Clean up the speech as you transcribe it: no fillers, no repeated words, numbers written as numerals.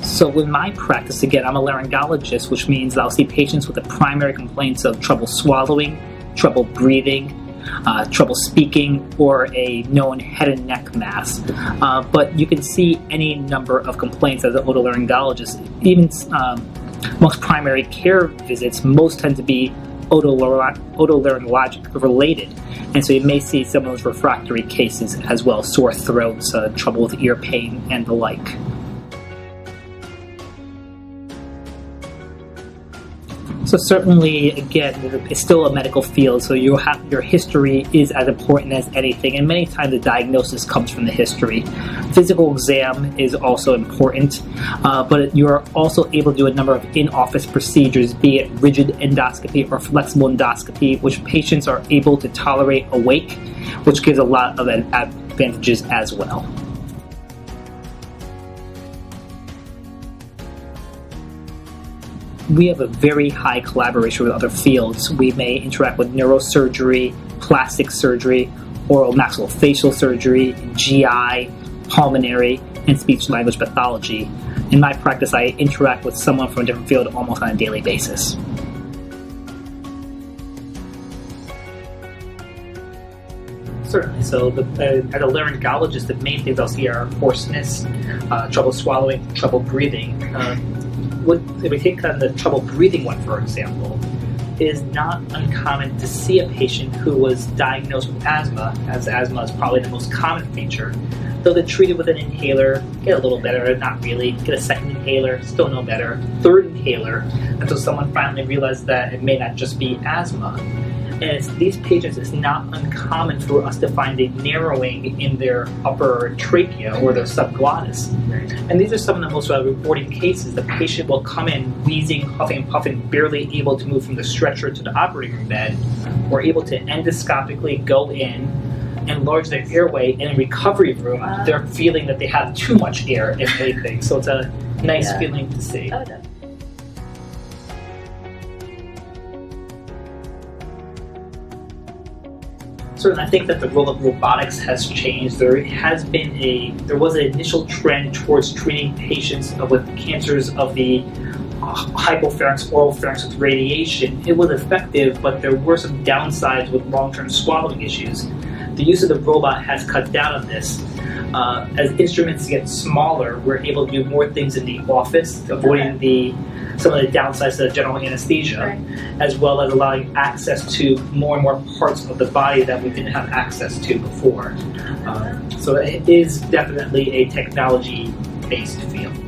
So in my practice, again, I'm a laryngologist, which means I'll see patients with the primary complaints of trouble swallowing, trouble breathing, trouble speaking, or a known head and neck mass. But you can see any number of complaints as an otolaryngologist. Even most primary care visits, most tend to be otolaryngologic related. And so you may see some of those refractory cases as well, sore throats, trouble with ear pain, and the like. So certainly, again, it's still a medical field, so your history is as important as anything, and many times the diagnosis comes from the history. Physical exam is also important, but you're also able to do a number of in-office procedures, be it rigid endoscopy or flexible endoscopy, which patients are able to tolerate awake, which gives a lot of advantages as well. We have a very high collaboration with other fields. We may interact with neurosurgery, plastic surgery, oral maxillofacial surgery, GI, pulmonary, and speech-language pathology. In my practice, I interact with someone from a different field almost on a daily basis. Certainly. So as a laryngologist, the main things I'll see are hoarseness, trouble swallowing, trouble breathing. If we take on the trouble breathing one, for example, it is not uncommon to see a patient who was diagnosed with asthma, as asthma is probably the most common feature. Though they're treated with an inhaler, get a little better, not really, get a second inhaler, still no better, third inhaler, until someone finally realized that it may not just be asthma. And these patients, it's not uncommon for us to find a narrowing in their upper trachea or their subglottis. And these are some of the most rewarding cases. The patient will come in wheezing, huffing and puffing, barely able to move from the stretcher to the operating room bed. We're able to endoscopically go in, enlarge their airway, and in recovery room, they're feeling that they have too much air, if anything. So it's a nice feeling to see. Oh, no. Certainly, I think that the role of robotics has changed. There was an initial trend towards treating patients with cancers of the hypopharynx, oropharynx with radiation. It was effective, but there were some downsides with long-term swallowing issues. The use of the robot has cut down on this. As instruments get smaller, we're able to do more things in the office, avoiding some of the downsides of general anesthesia, as well as allowing access to more and more parts of the body that we didn't have access to before. So it is definitely a technology-based field.